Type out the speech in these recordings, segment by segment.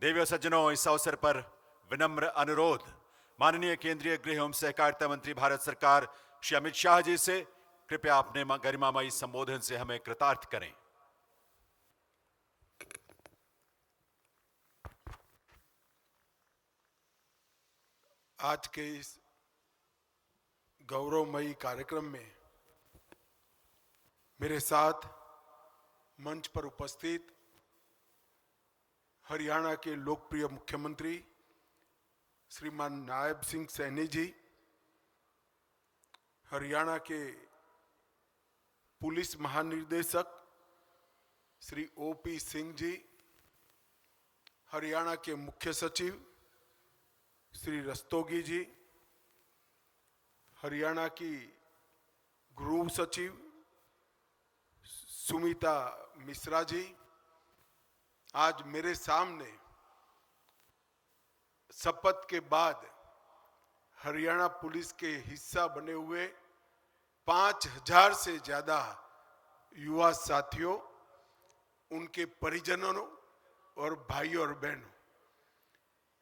देवियों सज्जनों, इस अवसर पर विनम्र अनुरोध माननीय केंद्रीय गृह एवं सहकारिता मंत्री भारत सरकार श्री अमित शाह जी से, कृपया अपने गरिमामयी संबोधन से हमें कृतार्थ करें। आज के इस गौरवमयी कार्यक्रम में मेरे साथ मंच पर उपस्थित हरियाणा के लोकप्रिय मुख्यमंत्री श्रीमान नायब सिंह सैनी जी, हरियाणा के पुलिस महानिदेशक श्री ओपी सिंह जी, हरियाणा के मुख्य सचिव श्री रस्तोगी जी, हरियाणा की गृह सचिव सुमिता मिश्रा जी, आज मेरे सामने शपथ के बाद हरियाणा पुलिस के हिस्सा बने हुए 5000 से ज्यादा युवा साथियों, उनके परिजनों और भाइयों और बहनों,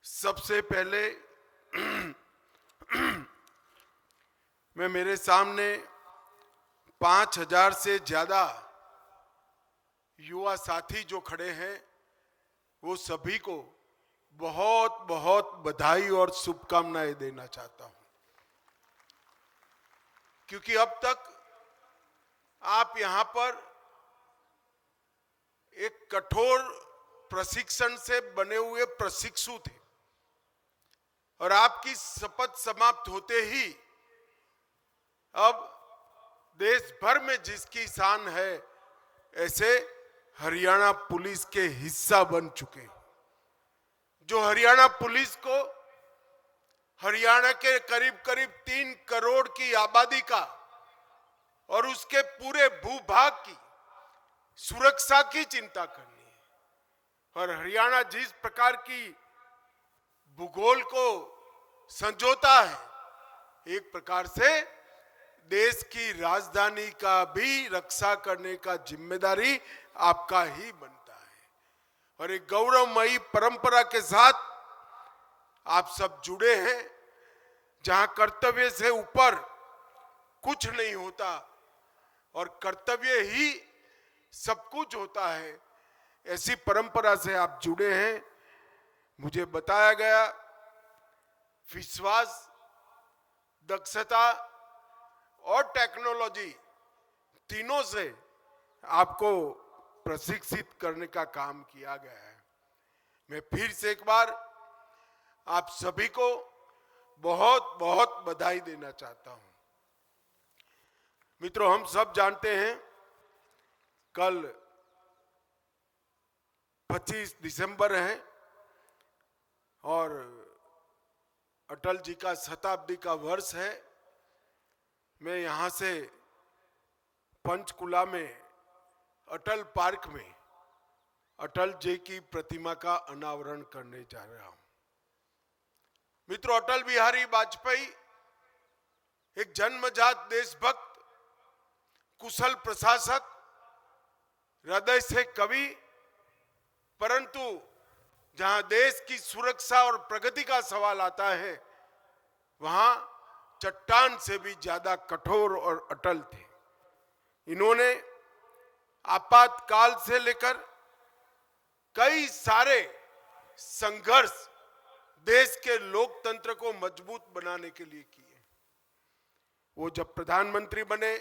सबसे पहले मैं मेरे सामने 5000 से ज्यादा युवा साथी जो खड़े हैं वो सभी को बहुत बहुत बधाई और शुभकामनाएं देना चाहता हूं, क्योंकि अब तक आप यहां पर एक कठोर प्रशिक्षण से बने हुए प्रशिक्षु थे और आपकी शपथ समाप्त होते ही अब देश भर में जिसकी शान है, ऐसे हरियाणा पुलिस के हिस्सा बन चुके, जो हरियाणा पुलिस को हरियाणा के करीब करीब 3 करोड़ की आबादी का और उसके पूरे भूभाग की सुरक्षा की चिंता करनी है। और हरियाणा जिस प्रकार की भूगोल को संजोता है, एक प्रकार से देश की राजधानी का भी रक्षा करने का जिम्मेदारी आपका ही बनता है। और एक गौरवमयी परंपरा के साथ आप सब जुड़े हैं, जहां कर्तव्य से ऊपर कुछ नहीं होता और कर्तव्य ही सब कुछ होता है, ऐसी परंपरा से आप जुड़े हैं। मुझे बताया गया विश्वास, दक्षता और टेक्नोलॉजी तीनों से आपको प्रशिक्षित करने का काम किया गया है। मैं फिर से एक बार आप सभी को बहुत बहुत बधाई देना चाहता हूं। मित्रों, हम सब जानते हैं कल 25 दिसंबर है और अटल जी का शताब्दी का वर्ष है। मैं यहां से पंचकुला में अटल पार्क में अटल जी की प्रतिमा का अनावरण करने जा रहा हूं। मित्रों, अटल बिहारी वाजपेयी एक जन्मजात देशभक्त, कुशल प्रशासक, हृदय से कवि, परंतु जहां देश की सुरक्षा और प्रगति का सवाल आता है, वहां चट्टान से भी ज्यादा कठोर और अटल थे। इन्होंने आपातकाल से लेकर कई सारे संघर्ष देश के लोकतंत्र को मजबूत बनाने के लिए किए। वो जब प्रधानमंत्री बने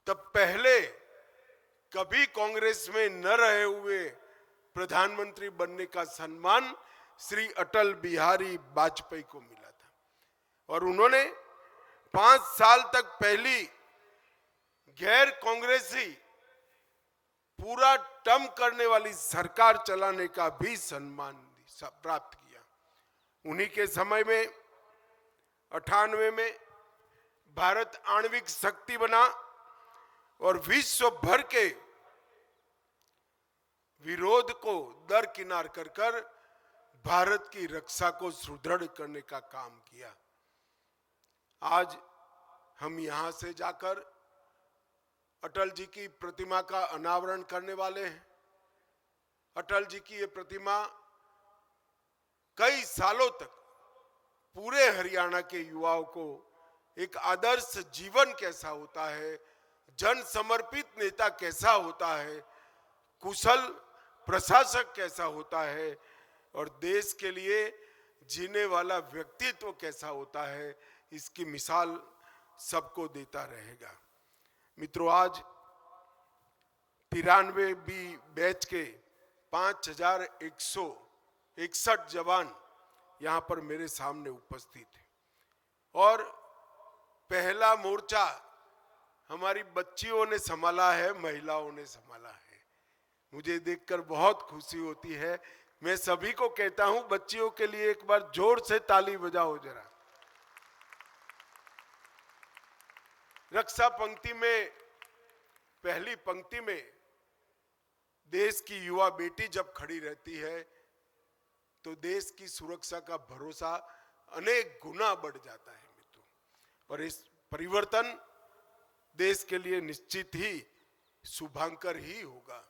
तब पहले कभी कांग्रेस में न रहे हुए प्रधानमंत्री बनने का सम्मान श्री अटल बिहारी वाजपेयी को मिला था और उन्होंने 5 साल तक पहली गैर कांग्रेसी पूरा टर्म करने वाली सरकार चलाने का भी सम्मान प्राप्त किया। उन्हीं के समय में 98 में भारत आणविक शक्ति बना और विश्व भर के विरोध को दरकिनार कर कर भारत की रक्षा को सुदृढ़ करने का काम किया। आज हम यहां से जाकर अटल जी की प्रतिमा का अनावरण करने वाले हैं। अटल जी की ये प्रतिमा कई सालों तक पूरे हरियाणा के युवाओं को एक आदर्श जीवन कैसा होता है, जन समर्पित नेता कैसा होता है, कुशल प्रशासक कैसा होता है और देश के लिए जीने वाला व्यक्तित्व कैसा होता है, इसकी मिसाल सबको देता रहेगा। मित्रों, आज 93 बैच के 5161 जवान यहां पर मेरे सामने उपस्थित है और पहला मोर्चा हमारी बच्चियों ने संभाला है, महिलाओं ने संभाला है। मुझे देखकर बहुत खुशी होती है। मैं सभी को कहता हूं, बच्चियों के लिए एक बार जोर से ताली बजाओ जरा। रक्षा पंक्ति में, पहली पंक्ति में देश की युवा बेटी जब खड़ी रहती है तो देश की सुरक्षा का भरोसा अनेक गुना बढ़ जाता है मित्रों। और इस परिवर्तन देश के लिए निश्चित ही शुभांकर ही होगा।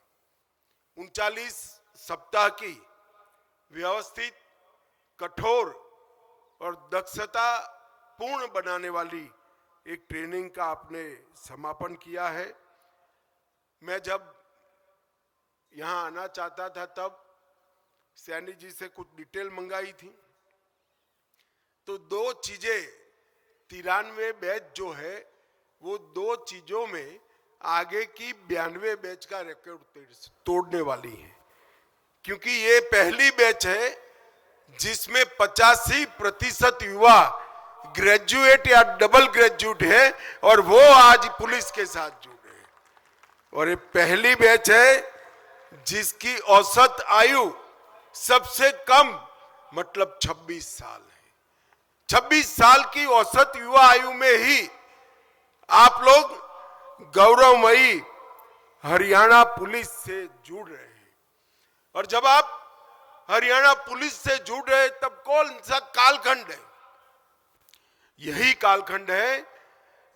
39 सप्ताह की व्यवस्थित, कठोर और दक्षता पूर्ण बनाने वाली एक ट्रेनिंग का आपने समापन किया है। मैं जब यहां आना चाहता था तब सैनी जी से कुछ डिटेल मंगाई थी, तो दो चीजें 93 बैच जो है वो दो चीजों में आगे की 92 बैच का रिकॉर्ड तोड़ने वाली है, क्योंकि ये पहली बैच है जिसमें 85% युवा ग्रेजुएट या डबल ग्रेजुएट है और वो आज पुलिस के साथ जुड़े हैं। और ये पहली बैच है जिसकी औसत आयु सबसे कम मतलब 26 साल है। 26 साल की औसत युवा आयु में ही आप लोग गौरवमयी हरियाणा पुलिस से जुड़ रहे हैं। और जब आप हरियाणा पुलिस से जुड़ रहे हैं तब कौन सा कालखंड है? यही कालखंड है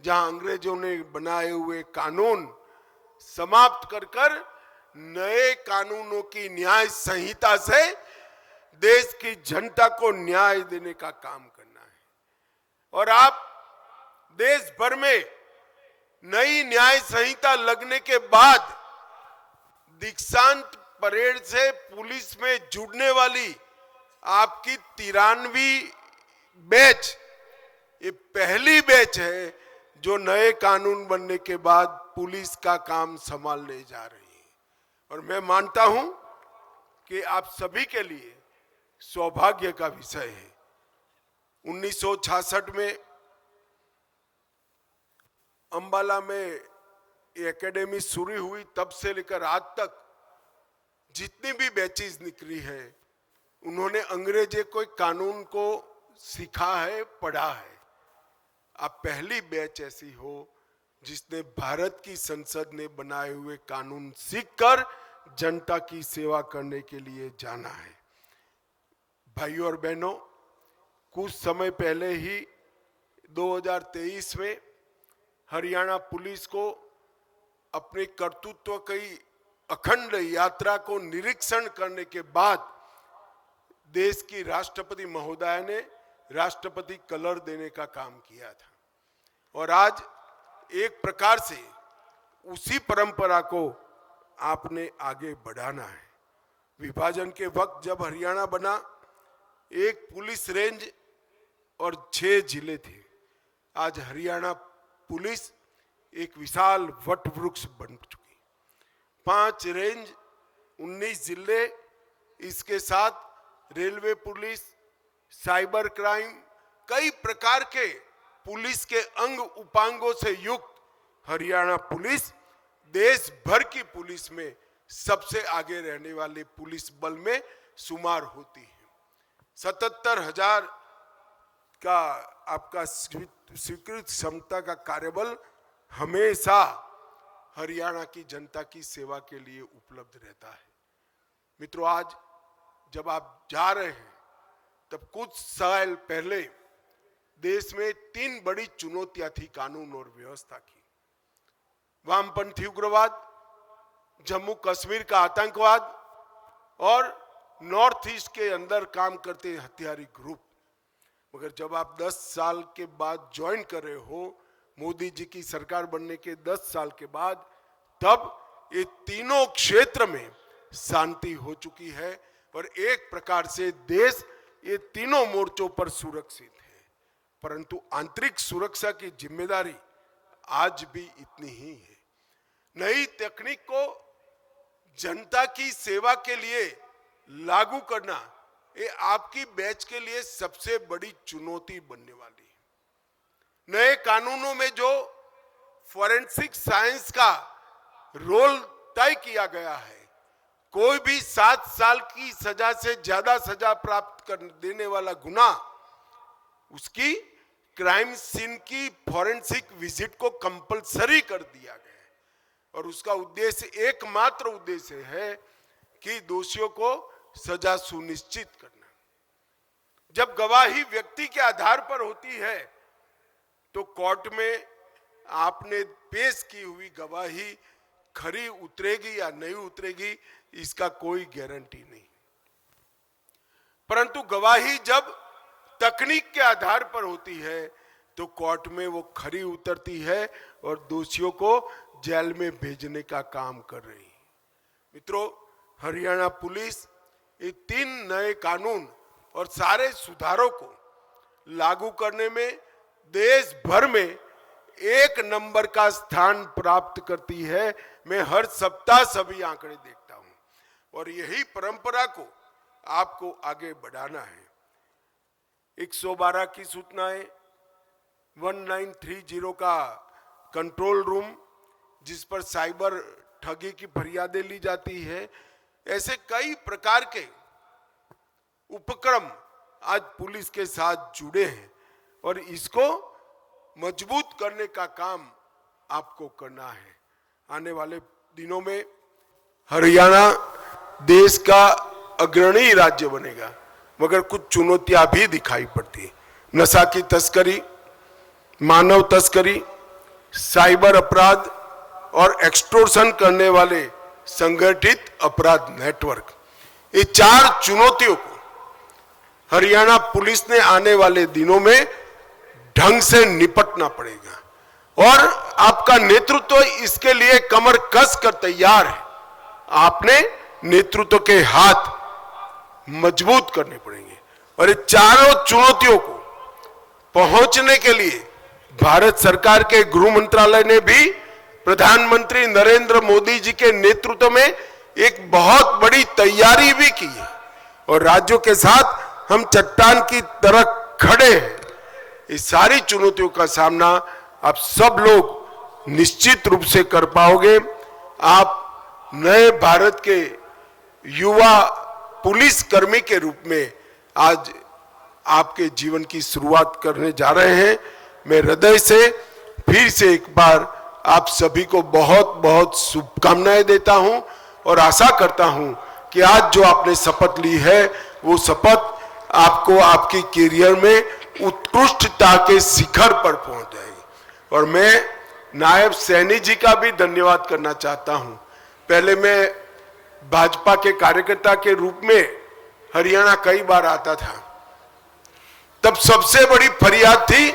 जहां अंग्रेजों ने बनाए हुए कानून समाप्त कर नए कानूनों की न्याय संहिता से देश की जनता को न्याय देने का काम करना है। और आप देश भर में नई न्याय संहिता लगने के बाद दीक्षांत परेड से पुलिस में जुड़ने वाली आपकी 93 बैच ये पहली बैच है जो नए कानून बनने के बाद पुलिस का काम संभालने जा रही है। और मैं मानता हूं कि आप सभी के लिए सौभाग्य का विषय है। 1966 में अंबाला में एकेडमी शुरू हुई, तब से लेकर आज तक जितनी भी बैचेस निकली है उन्होंने अंग्रेजी कोई कानून को सीखा है, पढ़ा है। आप पहली बैच ऐसी हो जिसने भारत की संसद ने बनाए हुए कानून सीखकर जनता की सेवा करने के लिए जाना है। भाइयों और बहनों, कुछ समय पहले ही 2023 में हरियाणा पुलिस को अपने कर्तृत्व की अखंड यात्रा को निरीक्षण करने के बाद देश की राष्ट्रपति महोदया ने राष्ट्रपति कलर देने का काम किया था। और आज एक प्रकार से उसी परंपरा को आपने आगे बढ़ाना है। विभाजन के वक्त जब हरियाणा बना, एक पुलिस रेंज और 6 जिले थे। आज हरियाणा पुलिस एक विशाल वट वृक्ष बन चुकी। 5 रेंज, 19 जिले, इसके साथ रेलवे पुलिस, साइबर क्राइम, कई प्रकार के पुलिस के अंग उपांगों से युक्त हरियाणा पुलिस देश भर की पुलिस में सबसे आगे रहने वाले पुलिस बल में शुमार होती है। 77,000 का आपका स्वीकृत क्षमता का कार्यबल हमेशा हरियाणा की जनता की सेवा के लिए उपलब्ध रहता है। मित्रों, आज जब आप जा रहे हैं तब कुछ साल पहले देश में 3 बड़ी चुनौतियां थी कानून और व्यवस्था की। वामपंथी उग्रवाद, जम्मू कश्मीर का आतंकवाद और नॉर्थ ईस्ट के अंदर काम करते हथियारी ग्रुप। मगर जब आप 10 साल के बाद ज्वाइन कर रहे हो, मोदी जी की सरकार बनने के 10 साल के बाद, तब ये तीनों क्षेत्र में शांति हो चुकी है और एक प्रकार से देश ये तीनों मोर्चों पर सुरक्षित है। परंतु आंतरिक सुरक्षा की जिम्मेदारी आज भी इतनी ही है। नई तकनीक को जनता की सेवा के लिए लागू करना ये आपकी बैच के लिए सबसे बड़ी चुनौती बनने वाली है। नए कानूनों में जो फॉरेंसिक साइंस का रोल तय किया गया है, कोई भी 7 साल की सजा से ज्यादा सजा प्राप्त कर देने वाला गुनाह, उसकी क्राइम सीन की फॉरेंसिक विजिट को कंपलसरी कर दिया गया है। और उसका उद्देश्य, एकमात्र उद्देश्य है कि दोषियों को सजा सुनिश्चित करना। जब गवाही व्यक्ति के आधार पर होती है तो कोर्ट में आपने पेश की हुई गवाही खरी उतरेगी या नहीं उतरेगी, इसका कोई गारंटी नहीं। परंतु गवाही जब तकनीक के आधार पर होती है तो कोर्ट में वो खरी उतरती है और दोषियों को जेल में भेजने का काम कर रही है। मित्रों, हरियाणा पुलिस ये 3 नए कानून और सारे सुधारों को लागू करने में देश भर में 1 नंबर का स्थान प्राप्त करती है। मैं हर सप्ताह सभी आंकड़े देखता हूं और यही परंपरा को आपको आगे बढ़ाना है। 112 की सूचनाएं, 1930 का कंट्रोल रूम जिस पर साइबर ठगी की फरियादें ली जाती है, ऐसे कई प्रकार के उपक्रम आज पुलिस के साथ जुड़े हैं और इसको मजबूत करने का काम आपको करना है। आने वाले दिनों में हरियाणा देश का अग्रणी राज्य बनेगा, मगर कुछ चुनौतियां भी दिखाई पड़ती है। नशा की तस्करी, मानव तस्करी, साइबर अपराध और एक्सटोर्शन करने वाले संगठित अपराध नेटवर्क, ये 4 चुनौतियों को हरियाणा पुलिस ने आने वाले दिनों में ढंग से निपटना पड़ेगा और आपका नेतृत्व इसके लिए कमर कस कर तैयार है। आपने नेतृत्व के हाथ मजबूत करने पड़ेंगे और ये चारों चुनौतियों को पहुंचने के लिए भारत सरकार के गृह मंत्रालय ने भी प्रधानमंत्री नरेंद्र मोदी जी के नेतृत्व में एक बहुत बड़ी तैयारी भी की है और राज्यों के साथ हम चट्टान की तरह खड़े हैं। इस सारी चुनौतियों का सामना आप सब लोग निश्चित रूप से कर पाओगे। आप नए भारत के युवा पुलिस कर्मी के रूप में आज आपके जीवन की शुरुआत करने जा रहे हैं। मैं हृदय से फिर से एक बार आप सभी को बहुत बहुत शुभकामनाएं देता हूं और आशा करता हूं कि आज जो आपने शपथ ली है वो शपथ आपको आपकी करियर में उत्कृष्टता के शिखर पर पहुंच जाएगी। और मैं नायब सैनी जी का भी धन्यवाद करना चाहता हूं। पहले मैं भाजपा के कार्यकर्ता के रूप में हरियाणा कई बार आता था, तब सबसे बड़ी फरियाद थी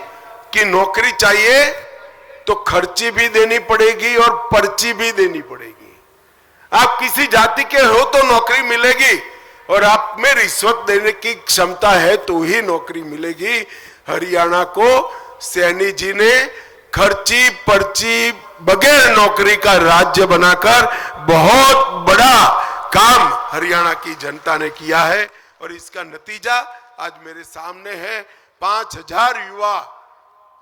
कि नौकरी चाहिए तो खर्ची भी देनी पड़ेगी और पर्ची भी देनी पड़ेगी। आप किसी जाति के हो तो नौकरी मिलेगी और आप में रिश्वत देने की क्षमता है तो ही नौकरी मिलेगी। हरियाणा को सैनी जी ने खर्ची पर्ची बगैर नौकरी का राज्य बनाकर बहुत बड़ा काम हरियाणा की जनता ने किया है और इसका नतीजा आज मेरे सामने है। 5000 युवा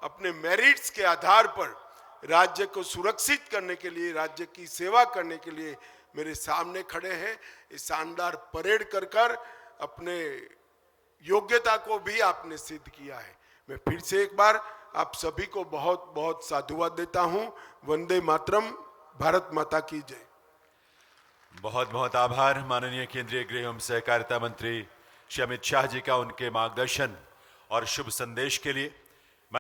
अपने मेरिट्स के आधार पर राज्य को सुरक्षित करने के लिए, राज्य की सेवा करने के लिए मेरे सामने खड़े हैं। इस शानदार परेड कर कर अपने योग्यता को भी आपने सिद्ध किया है। मैं फिर से एक बार आप सभी को बहुत बहुत साधुवाद देता हूं। वंदे मातरम, भारत माता की जय। बहुत बहुत आभार माननीय केंद्रीय गृह एवं सहकारिता मंत्री श्री अमित शाह जी का, उनके मार्गदर्शन और शुभ संदेश के लिए।